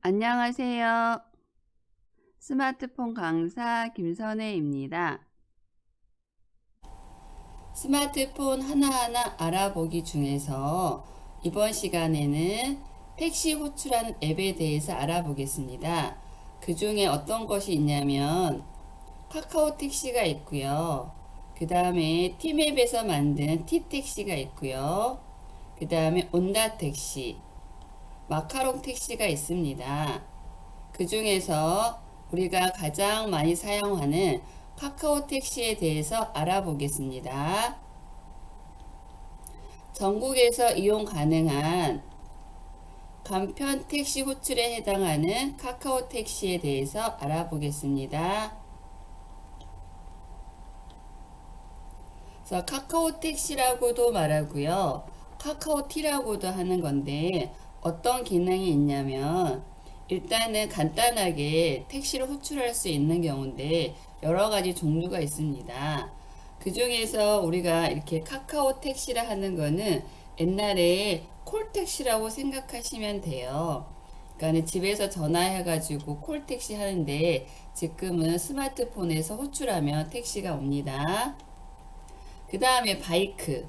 안녕하세요. 스마트폰 강사 김선혜입니다. 스마트폰 하나하나 알아보기 중에서 이번 시간에는 택시 호출하는 앱에 대해서 알아보겠습니다. 그 중에 어떤 것이 있냐면 카카오 택시가 있고요. 그 다음에 티맵에서 만든 티택시가 있고요. 그 다음에 온다 택시, 마카롱 택시가 있습니다. 그 중에서 우리가 가장 많이 사용하는 카카오 택시에 대해서 알아보겠습니다. 전국에서 이용 가능한 간편 택시 호출에 해당하는 카카오 택시에 대해서 알아보겠습니다. 그래서 카카오 택시라고도 말하고요. 카카오티라고도 하는 건데 어떤 기능이 있냐면 일단은 간단하게 택시를 호출할 수 있는 경우인데 여러 가지 종류가 있습니다. 그 중에서 우리가 이렇게 카카오 택시라 하는 거는 옛날에 콜택시라고 생각하시면 돼요. 그러니까 집에서 전화해가지고 콜택시 하는데 지금은 스마트폰에서 호출하면 택시가 옵니다. 그 다음에 바이크.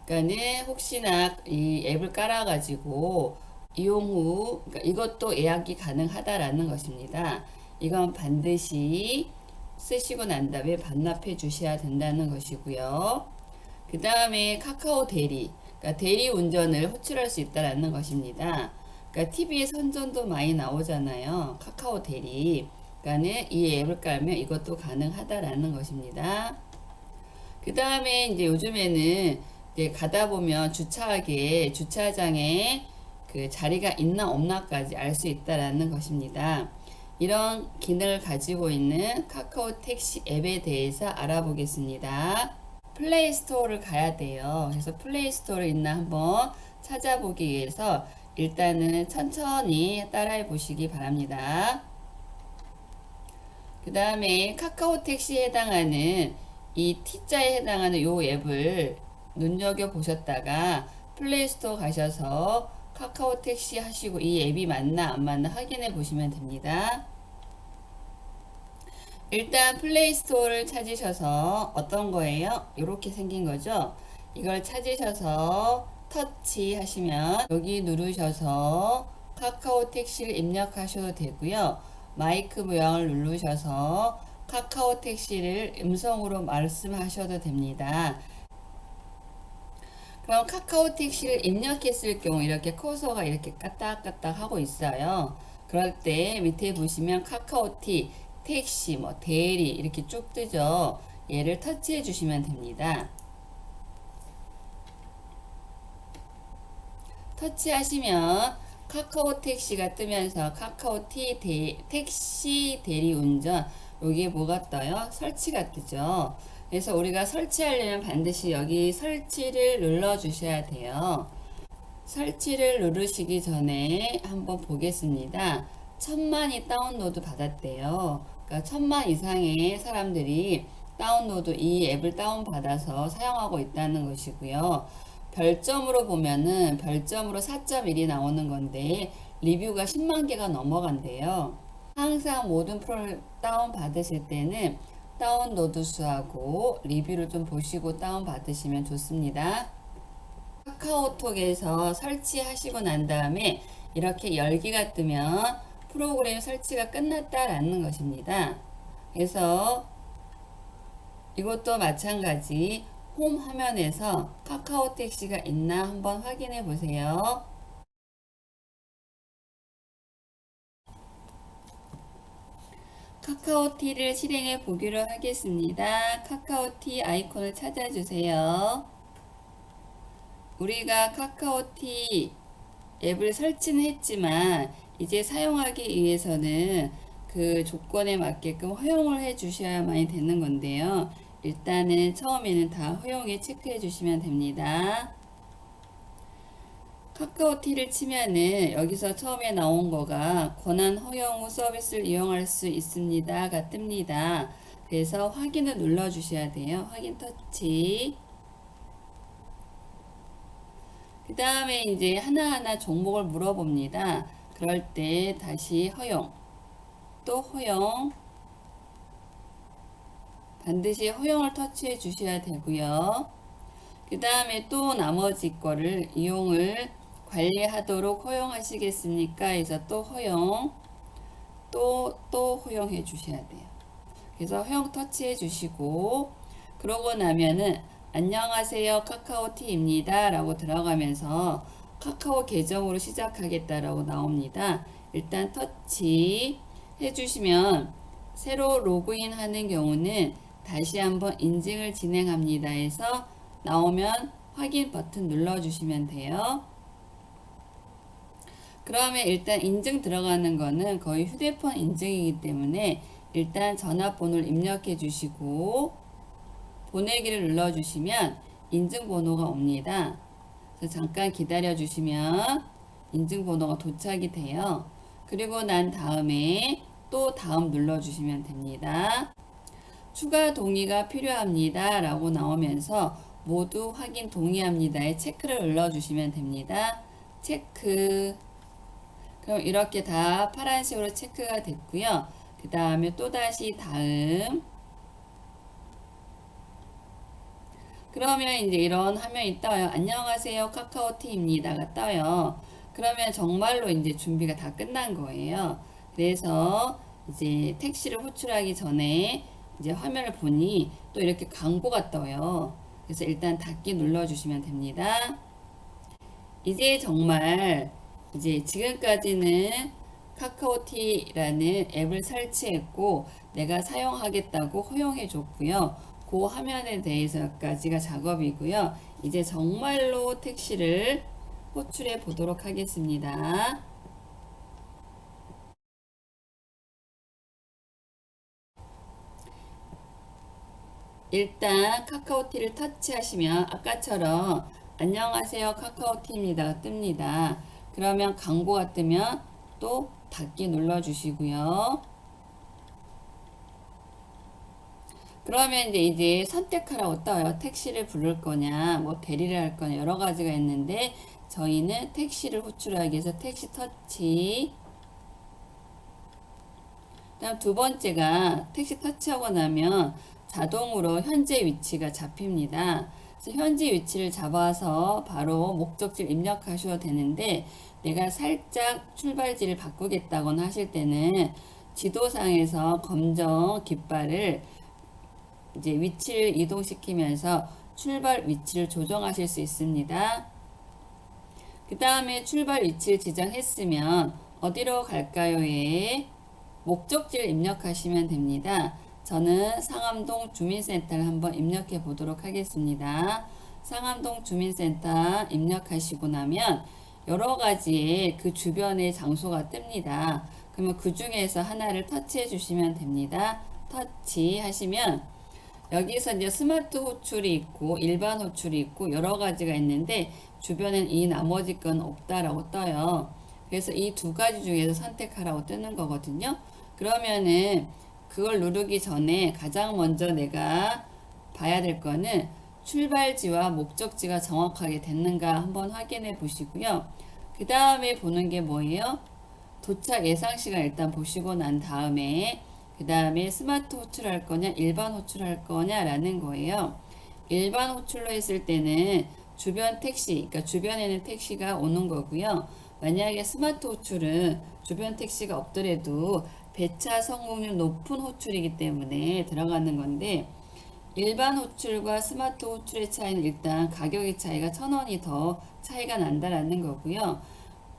그러니까는 혹시나 이 앱을 깔아가지고 이용 후, 그러니까 이것도 예약이 가능하다라는 것입니다. 이건 반드시 쓰시고 난 다음에 반납해 주셔야 된다는 것이고요. 그 다음에 카카오 대리. 그러니까 대리 운전을 호출할 수 있다라는 것입니다. 그러니까 TV에 선전도 많이 나오잖아요. 카카오 대리. 그러니까는 이 앱을 깔면 이것도 가능하다라는 것입니다. 그 다음에 이제 요즘에는 이제 가다 보면 주차장에 그 자리가 있나 없나까지 알 수 있다라는 것입니다. 이런 기능을 가지고 있는 카카오 택시 앱에 대해서 알아보겠습니다. 플레이 스토어를 가야 돼요. 그래서 플레이 스토어에 있나 한번 찾아보기 위해서 일단은 천천히 따라해 보시기 바랍니다. 그 다음에 카카오 택시에 해당하는 이 T자에 해당하는 요 앱을 눈여겨보셨다가 플레이스토어 가셔서 카카오 택시 하시고 이 앱이 맞나 안 맞나 확인해 보시면 됩니다. 일단 플레이스토어를 찾으셔서 어떤 거예요? 이렇게 생긴 거죠. 이걸 찾으셔서 터치 하시면 여기 누르셔서 카카오 택시를 입력하셔도 되고요. 마이크 모양을 누르셔서 카카오 택시를 음성으로 말씀하셔도 됩니다. 그럼 카카오 택시를 입력했을 경우 이렇게 커서가 이렇게 까딱까딱 하고 있어요. 그럴 때 밑에 보시면 카카오티, 택시, 뭐 대리 이렇게 쭉 뜨죠. 얘를 터치해 주시면 됩니다. 터치하시면 카카오 택시가 뜨면서 택시 대리 운전 여기에 뭐가 떠요? 설치가 뜨죠. 그래서 우리가 설치하려면 반드시 여기 설치를 눌러 주셔야 돼요. 설치를 누르시기 전에 한번 보겠습니다. 1000만이 다운로드 받았대요. 그러니까 1000만 이상의 사람들이 이 앱을 다운받아서 사용하고 있다는 것이고요. 별점으로 보면은 별점으로 4.1이 나오는 건데 리뷰가 10만 개가 넘어간대요. 항상 모든 프로를 다운받으실 때는 다운로드 수하고 리뷰를 좀 보시고 다운받으시면 좋습니다. 카카오톡에서 설치하시고 난 다음에 이렇게 열기가 뜨면 프로그램 설치가 끝났다라는 것입니다. 그래서 이것도 마찬가지 홈 화면에서 카카오 택시가 있나 한번 확인해 보세요. 카카오티를 실행해 보기로 하겠습니다. 카카오티 아이콘을 찾아주세요. 우리가 카카오티 앱을 설치는 했지만 이제 사용하기 위해서는 그 조건에 맞게끔 허용을 해 주셔야만 되는 건데요. 일단은 처음에는 다 허용에 체크해 주시면 됩니다. 카카오티를 치면은 여기서 처음에 나온 거가 권한 허용 후 서비스를 이용할 수 있습니다가 뜹니다. 그래서 확인을 눌러 주셔야 돼요. 확인 터치. 그 다음에 이제 하나하나 종목을 물어봅니다. 그럴 때 다시 허용, 또 허용, 반드시 허용을 터치해 주셔야 되고요. 그 다음에 또 나머지 거를 이용을 관리하도록 허용하시겠습니까? 해서 또 허용, 또 허용해 주셔야 돼요. 그래서 허용 터치해 주시고, 그러고 나면은 안녕하세요 카카오티입니다 라고 들어가면서 카카오 계정으로 시작하겠다라고 나옵니다. 일단 터치 해주시면 새로 로그인 하는 경우는 다시 한번 인증을 진행합니다 해서 나오면 확인 버튼 눌러주시면 돼요. 그러면 일단 인증 들어가는 거는 거의 휴대폰 인증이기 때문에 일단 전화번호를 입력해 주시고 보내기를 눌러주시면 인증번호가 옵니다. 그래서 잠깐 기다려 주시면 인증번호가 도착이 돼요. 그리고 난 다음에 또 다음 눌러주시면 됩니다. 추가 동의가 필요합니다 라고 나오면서 모두 확인 동의합니다에 체크를 눌러주시면 됩니다. 체크. 그럼 이렇게 다 파란색으로 체크가 됐고요. 그 다음에 또다시 다음. 그러면 이제 이런 화면이 떠요. 안녕하세요 카카오티입니다가 떠요. 그러면 정말로 이제 준비가 다 끝난 거예요. 그래서 이제 택시를 호출하기 전에 이제 화면을 보니 또 이렇게 광고가 떠요. 그래서 일단 닫기 눌러주시면 됩니다. 이제 정말 이제 지금까지는 카카오티라는 앱을 설치했고 내가 사용하겠다고 허용해 줬고요. 그 화면에 대해서까지가 작업이고요. 이제 정말로 택시를 호출해 보도록 하겠습니다. 일단 카카오티를 터치하시면 아까처럼 안녕하세요 카카오티입니다 뜹니다. 그러면 광고가 뜨면 또 닫기 눌러주시고요. 그러면 이제 선택하라고 떠요. 택시를 부를 거냐, 뭐 대리를 할 거냐 여러 가지가 있는데 저희는 택시를 호출하기 위해서 택시 터치. 다음 두 번째가 택시 터치하고 나면 자동으로 현재 위치가 잡힙니다. 그래서 현재 위치를 잡아서 바로 목적지를 입력하셔도 되는데 내가 살짝 출발지를 바꾸겠다거나 하실 때는 지도상에서 검정 깃발을 이제 위치를 이동시키면서 출발 위치를 조정하실 수 있습니다. 그 다음에 출발 위치를 지정했으면 어디로 갈까요에 목적지를 입력하시면 됩니다. 저는 상암동 주민센터를 한번 입력해 보도록 하겠습니다. 상암동 주민센터 입력하시고 나면 여러 가지의 그 주변의 장소가 뜹니다. 그러면 그 중에서 하나를 터치해 주시면 됩니다. 터치 하시면 여기서 이제 스마트 호출이 있고 일반 호출이 있고 여러 가지가 있는데 주변엔 이 나머지 건 없다라고 떠요. 그래서 이 두 가지 중에서 선택하라고 뜨는 거거든요. 그러면은 그걸 누르기 전에 가장 먼저 내가 봐야 될 거는 출발지와 목적지가 정확하게 됐는가 한번 확인해 보시고요. 그 다음에 보는 게 뭐예요? 도착 예상 시간 일단 보시고 난 다음에 그 다음에 스마트 호출할 거냐 일반 호출할 거냐라는 거예요. 일반 호출로 했을 때는 주변 택시, 그러니까 주변에는 택시가 오는 거고요. 만약에 스마트 호출은 주변 택시가 없더라도 배차 성공률 높은 호출이기 때문에 들어가는 건데 일반 호출과 스마트 호출의 차이는 일단 가격의 차이가 1,000원이 더 차이가 난다라는 거고요.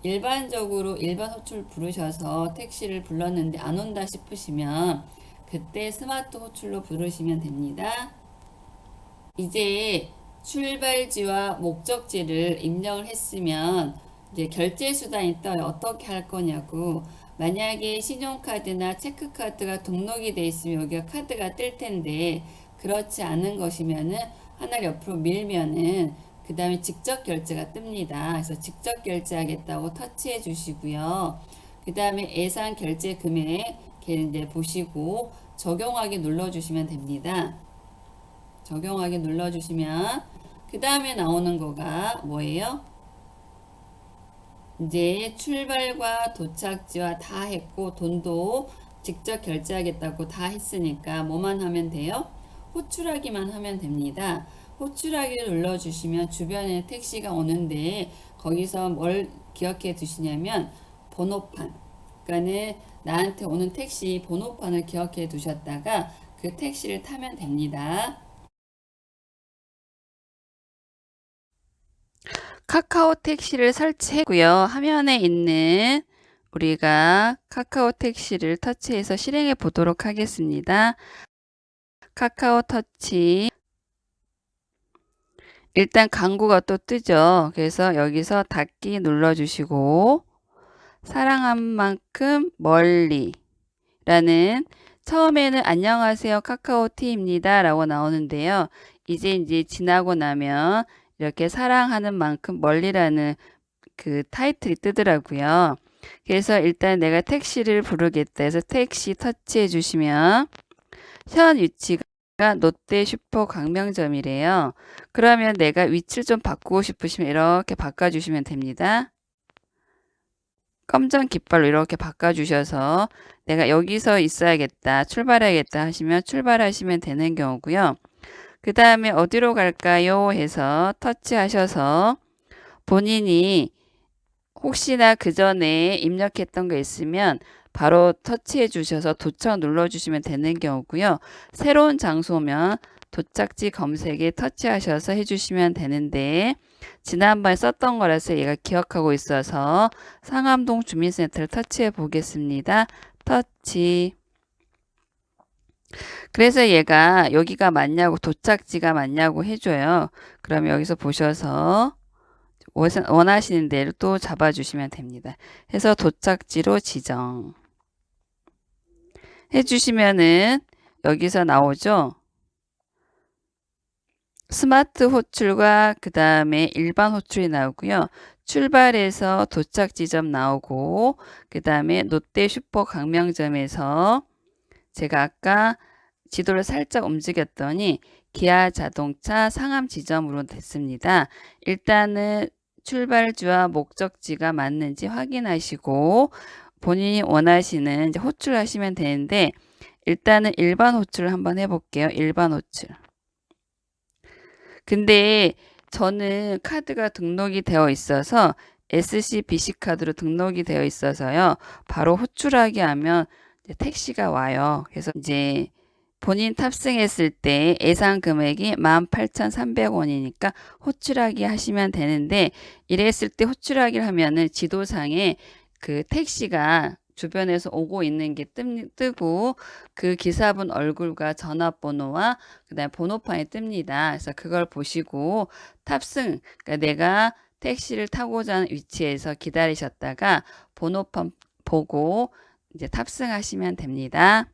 일반적으로 일반 호출 부르셔서 택시를 불렀는데 안 온다 싶으시면 그때 스마트 호출로 부르시면 됩니다. 이제 출발지와 목적지를 입력을 했으면 이제 결제 수단이 떠요. 어떻게 할 거냐고. 만약에 신용카드나 체크카드가 등록이 돼 있으면 여기가 카드가 뜰 텐데 그렇지 않은 것이면은 하나를 옆으로 밀면은 그 다음에 직접 결제가 뜹니다. 그래서 직접 결제하겠다고 터치해 주시고요. 그 다음에 예상 결제 금액 이제 보시고 적용하기 눌러주시면 됩니다. 적용하기 눌러주시면 그 다음에 나오는 거가 뭐예요? 이제 출발과 도착지와 다 했고 돈도 직접 결제하겠다고 다 했으니까 뭐만 하면 돼요? 호출하기만 하면 됩니다. 호출하기를 눌러주시면 주변에 택시가 오는데 거기서 뭘 기억해 두시냐면 번호판, 그러니까는 나한테 오는 택시 번호판을 기억해 두셨다가 그 택시를 타면 됩니다. 카카오 택시를 설치했고요. 화면에 있는 우리가 카카오 택시를 터치해서 실행해 보도록 하겠습니다. 카카오 터치. 일단 광고가 또 뜨죠. 그래서 여기서 닫기 눌러주시고 사랑한 만큼 멀리 라는 처음에는 안녕하세요 카카오티입니다 라고 나오는데요. 이제 지나고 나면 이렇게 사랑하는 만큼 멀리라는 그 타이틀이 뜨더라고요. 그래서 일단 내가 택시를 부르겠다 해서 택시 터치해 주시면 현 위치가 롯데 슈퍼 광명점이래요. 그러면 내가 위치를 좀 바꾸고 싶으시면 이렇게 바꿔주시면 됩니다. 검정 깃발로 이렇게 바꿔주셔서 내가 여기서 있어야겠다, 출발해야겠다 하시면 출발하시면 되는 경우고요. 그 다음에 어디로 갈까요? 해서 터치하셔서 본인이 혹시나 그 전에 입력했던 거 있으면 바로 터치해 주셔서 도착 눌러주시면 되는 경우고요. 새로운 장소면 도착지 검색에 터치하셔서 해주시면 되는데 지난번에 썼던 거라서 얘가 기억하고 있어서 상암동 주민센터를 터치해 보겠습니다. 터치. 그래서 얘가 여기가 맞냐고 도착지가 맞냐고 해줘요. 그럼 여기서 보셔서 원하시는 대로 또 잡아주시면 됩니다. 해서 도착지로 지정 해주시면은 여기서 나오죠. 스마트 호출과 그 다음에 일반 호출이 나오고요. 출발해서 도착 지점 나오고 그 다음에 롯데 슈퍼 광명점에서 제가 아까 지도를 살짝 움직였더니 기아 자동차 상암 지점으로 됐습니다. 일단은 출발지와 목적지가 맞는지 확인하시고 본인이 원하시는 이제 호출하시면 되는데 일단은 일반 호출을 한번 해볼게요. 일반 호출. 근데 저는 카드가 등록이 되어 있어서 SCBC 카드로 등록이 되어 있어서요. 바로 호출하기 하면 택시가 와요. 그래서 이제 본인 탑승했을 때 예상 금액이 18,300원이니까 호출하기 하시면 되는데 이랬을 때 호출하기를 하면은 지도상에 그 택시가 주변에서 오고 있는 게 뜨고 그 기사분 얼굴과 전화번호와 그다음에 번호판이 뜹니다. 그래서 그걸 보시고 탑승, 그러니까 내가 택시를 타고자 하는 위치에서 기다리셨다가 번호판 보고 이제 탑승하시면 됩니다.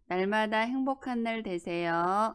날마다 행복한 날 되세요.